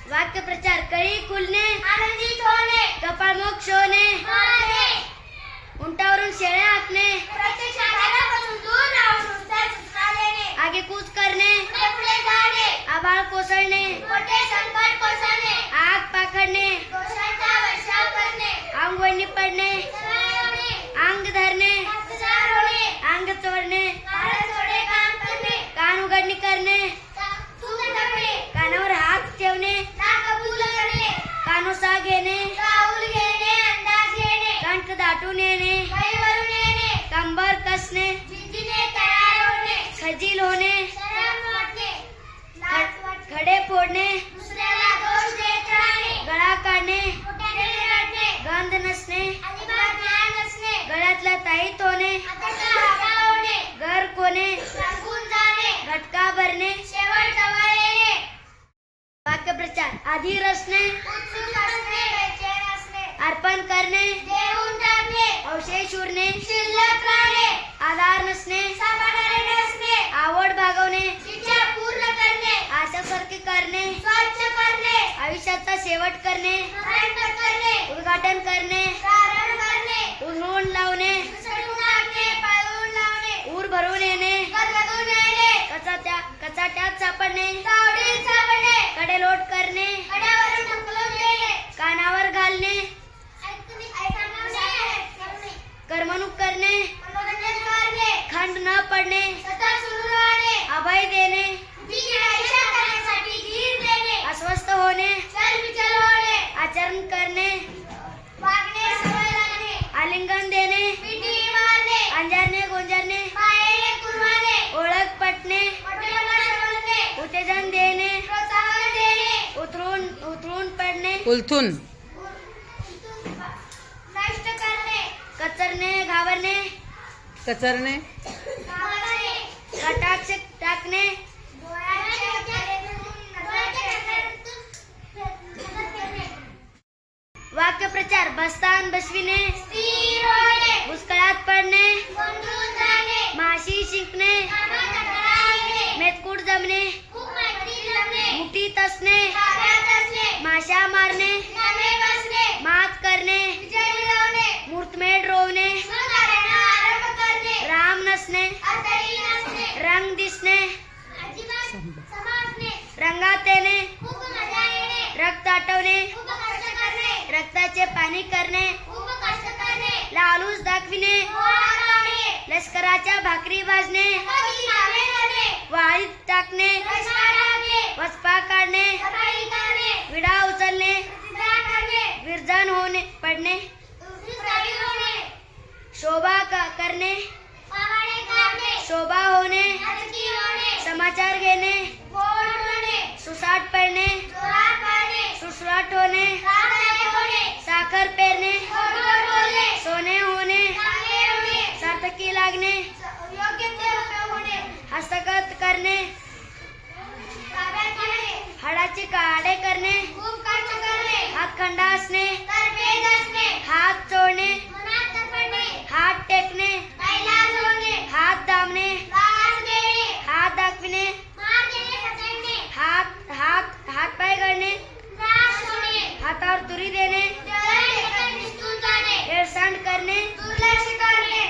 वाक्य प्रचार कळी खुलणे, आनंदित होणे, कपाळमोक्ष होणे, उंटावरून शेळ्या हाकणे, प्रत्यक्ष आधारापासून दूर राहून उंचाई सूचना देणे, आगेकूच करणे, पुढे पुढे जाणे, आभाळ कोसळणे, मोठे संकट कोसळणे, आग पाखडणे, दोषांचा वर्षाव करणे, अंगवळणी पडणे, सवय होणे, अंग धरणे, हसणार होणे, अंग चोरणे, कारण थोडे काम करणे, कान उघडणी करणे, चूक करणे, कानावर हात ठेवणे, ना कबूल करणे, कानोसा घेणे, राहुल घेणे, अंदाज घेणे, कंठ दाटून येणे, वरून येणे, कंबर कसणे, जिद्दीने तयार होणे, खजील होणे, शरम वाटणे, लाज वाटणे, खडे फोडणे, दुसऱ्याला दोष देत राहणे, गळा काढणे, मोठ्याने रडणे, गंध नसणे, अजिबात ज्ञान नसणे, गळ्यातला ताईत होणे, हाताचा हाता होणे, घर कोणे, रंगून जाणे, घटका भरणे, शेवट जवळ येणे, वाक्यप्रचार आधी रचणे, उत्सुक असणे, बेचैन असणे, अर्पण करणे, देऊन टाकणे, अवशेष उरणे, शिल्लक राहणे, आधार नसणे, समाधानी नसणे, आवड भागवणे, इच्छा पूर्ण करणे, आशासारखे करणे, स्वच्छ करणे, आयुष्याचा शेवट करणे, प्रयत्न करणे, उद्घाटन करणे, कारण करणे, उधळून लावणे, मिसळून टाकणे, पळवून लावणे, ऊर भरून येणे, गदगदून येणे, कचाट्यात सापडणे, तावडीत सापडणे, कडेलोट करणे, कड्यावरून ढकलून देणे, कानावर घालणे, ऐकणे, करमणूक करणे, मनोरंजन करणे, खंड न पडणे, सतत सुरू राहणे, अभय देणे, दिशा करण्यासाठी धीर देणे, अस्वस्थ होणे, चलबिचल होणे, आचरण करणे, वागणे सवय लागणे, आलिंगन देणे, मिठी मारणे, अंजारणे गोंजारणे, मायेने कुरवाणे, ओळख पटणे, मोठेपणा समजणे, उत्तेजन देणे, प्रोत्साहन देणे, उतरून पडणे, उलथून नष्ट करणे, कचरणे घाबरणे, कचरणे मारणे, कटाक्ष टाकणे, वाक्यप्रचार बस्तान बसविणे, स्थिर होणे, भूस्खळात पडणे, गोंधळून जाणे, माशी शिंकणे, कामाचा गळा आणणे, मेतकूट जमणे, खूप मैत्री जमणे, मुठीत असणे, ताब्यात असणे, माशा मारणे, नमे बसणे, मात करणे, विजय मिळवणे, मूर्तमेढ रोवणे, स्वकार्याला आरंभ करणे, राम नसणे, अर्थहीन असणे, रंग दिसणे, अजिबात समजणे, रंगात येणे, खूप मजा येणे, रक्त आटवणे, खूप कष्ट करणे, रक्ताचे पाणी करणे, खूप कष्ट करणे, लालूच दाखविणे, डोळा लावणे, लष्कराच्या भाकरी भाजणे, कधी कामे करणे, वाळीत टाकणे, रस्ता टाकणे, वचपा काढणे, सफाई करणे, विडा उचलणे, प्रतिज्ञा करणे, विरजन होणे पडणे, दुसरी होणे, शोभा करणे, पावाडे काढणे, शोभा होणे, नाटकी होणे, समाचार घेणे, गोड होणे, सुसाट पडणे, जोरात पाडणे, सुसराट होणे, रागणे होणे, साखर पेरणे, गोड गोड बोलणे, सोने होणे, चांगले होणे, सार्थकी लागणे, योग्य ते उपयोग होणे, हस्तगत करणे, ताब्यात घेणे, हाडाची काढे करणे, खूप कष्ट करणे, हातखंडा असणे, तरबेज असणे, हात चोळणे, मनात तडफडणे, हात टेकणे, कैलास होणे, हात दाबणे, त्रास देणे, हात दाखविणे, मार देणे सचवणे, हात पाय गळणे, त्रास होणे, हातावर तुरी देणे, जळण ढेकण निसटून जाणे, हेळसांड करणे, दुर्लक्ष करणे,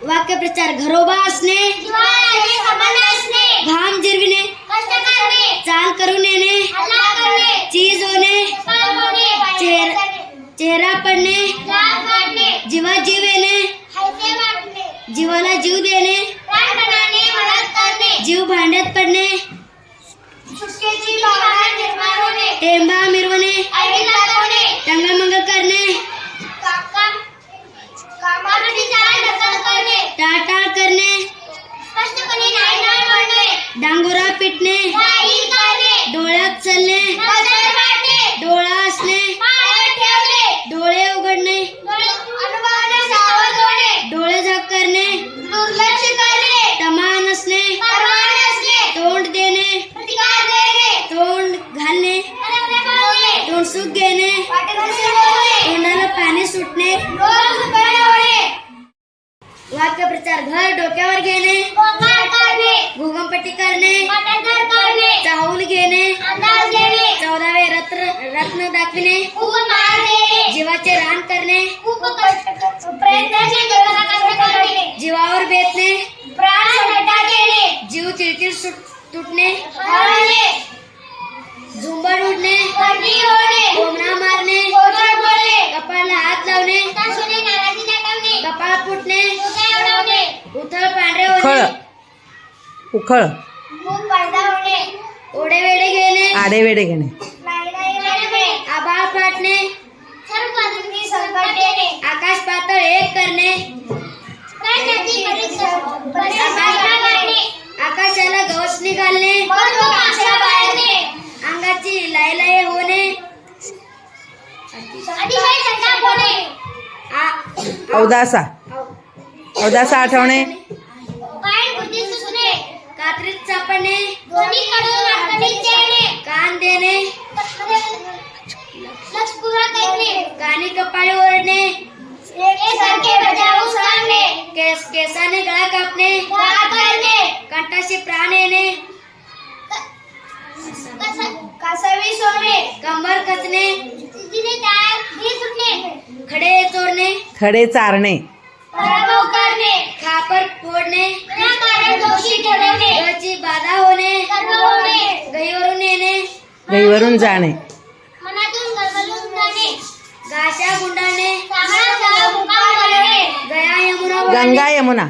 वाक्यप्रचार घरोबा असणे, जिव्हाळ्याने संबंध असणे, घाम जिरविणे, कष्ट करणे, चाल करून येणे, हल्ला करणे, चीज होणे, निष्काम होणे, चेहरा चेहरा पडणे, जाळ काढणे, जीवा जीव येणे, हैसे वाटणे, जीवाला जीव देणे, प्राणपणाने मदत करणे, जीव भांड्यात पडणे, सुटकेची भावना निर्माण होणे, टेंबा मिरवणे, ऐन लागवणे, टंगलमंगल करणे, कामाची चाल ढकल करणे, टाळटाळ करणे, स्पष्टपणे नाही न म्हणणे, डांगोरा पिटणे, जाहीर करणे, डोळ्यात चलणे, बदल वाटणे, डोळा असणे, पाळत ठेवणे, डोळे उघडणे, अनुभवाने सावध होणे, डोळे झाक करणे, दुर्लक्ष करणे, तमा नसणे, परवा नसणे, तोंड देणे, प्रतिकार देणे, तोंड घालणे, होणे, तोंड सुख घेणे, वाटेकसे होणे, तोंडाला पाणी सुटणे, डोळे सुकवणे होणे, वाक्यप्रचार घर डोक्यावर घेणे, गोंगाट करणे, भूगमपट्टी करणे, वाटेकर करणे, चाहूल घेणे, अंदाज घेणे, 14 हिंमत न दाखविणे, खूप मार देणे, जीवाचे रान करणे, खूप प्रयत्नाचे जीवनात कष्ट करणे, जीवावर बेतणे, प्राण संकटात देणे, जीव चिडचिड तुटणे, हरणे, झुंबड उडणे, थंडी होणे, कोमणा मारणे, खोटं बोलणे, कपाळाला हात लावणे, हताशेने नाराजी दाखवणे, कपाळ फुटणे, डोके उडवणे, उथळ पांढरे उखळ होणे, उखळ खूप पैदा होणे, ओढेवेढे घेणे, आडेवेडे घेणे, नाही म्हणणे, आभाळ फाटणे, सर्व बाजूंनी संकट येणे, आकाश पातळ एक करणे, प्रयत्नाची परिश्रम करणे, आकाशाला गवसणी घालणे, बंधू आशा बाळगणे, अंगाची लायलाय होणे, अतिशय संताप होणे, अवदासा आठवणे, वाईट बुद्धी सुचणे, कात्रीत सापडणे, दोन्हीकडून अडचणीत येणे, कान देणे, लक्षपूर्वक ऐकणे, कानी कपाळी ओढणे, एकेसारखे बजावून सांगणे, केसाने गळा कापणे, गाळ करणे, कंठाशी प्राण येणे, कासावी सोडणे, कंबर कचणे, तिने तयार ही सुटणे, खडे चोरणे, खडे चारणे, पराभव करणे, खापर फोडणे, विनाकारण दोषी ठरवणे, गळची बाधा होणे, सर्व होणे, गहीवरून येणे, गहीवरून जाणे, मनातून गलबलून जाणे, घाशा गुंडाळणे, चांगला मुकाम करणे, गया यमुना वाहणे, गंगा यमुना,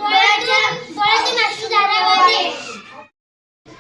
डोळ्यातून अश्रू धारावाने,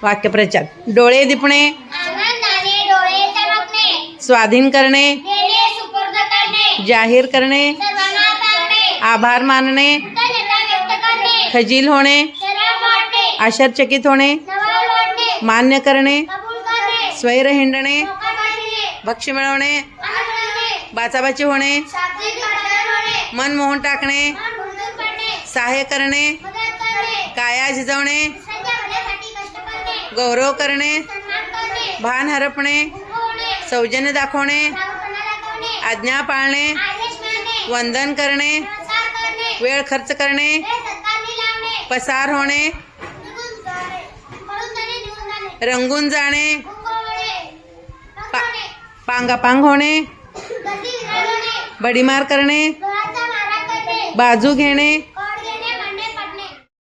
वाक्यप्रचार. डोळे दिपणे, आनंदाने डोळे चमकणे, स्वाधीन करणे, देणे सुपूर्द करणे, जाहीर करणे, सर्वांना सांगणे, आभार मानणे, कृतज्ञता व्यक्त करणे, खजील होणे, शरम वाटणे, आश्चर्यचकित होणे, नवल वाटणे, मान्य करणे, कबूल करणे, स्वैर हिंडणे, मोका काढणे, भक्ष्य मिळवणे, आठवणे, बाचाबाची होणे, शाब्दिक आदर होणे, मन मोहून टाकणे, मन भुलून पडणे, सहाय्य करणे, मदत करणे, काया झिजवणे, दुसऱ्यांच्या भल्यासाठी कष्ट करणे, गौरव करणे, सन्मान करणे, भान हरपणे, उभं होणे, सौजन्य दाखवणे, प्रामाणिकपणा दाखवणे, आज्ञा पाळणे, आदेश मानणे, वंदन करणे, प्रसार करणे, वेळ खर्च करणे, वेळ सत्कारणी लावणे, पसार होणे, निघून जाणे, पळून जाणे, निघून जाणे, रंगून जाणे, गुंग होणे, पा- होणे, पांगापांग होणे, गती विरळवणे, बडीमार करणे, डोळ्याचा मारा करणे, बाजू घेणे,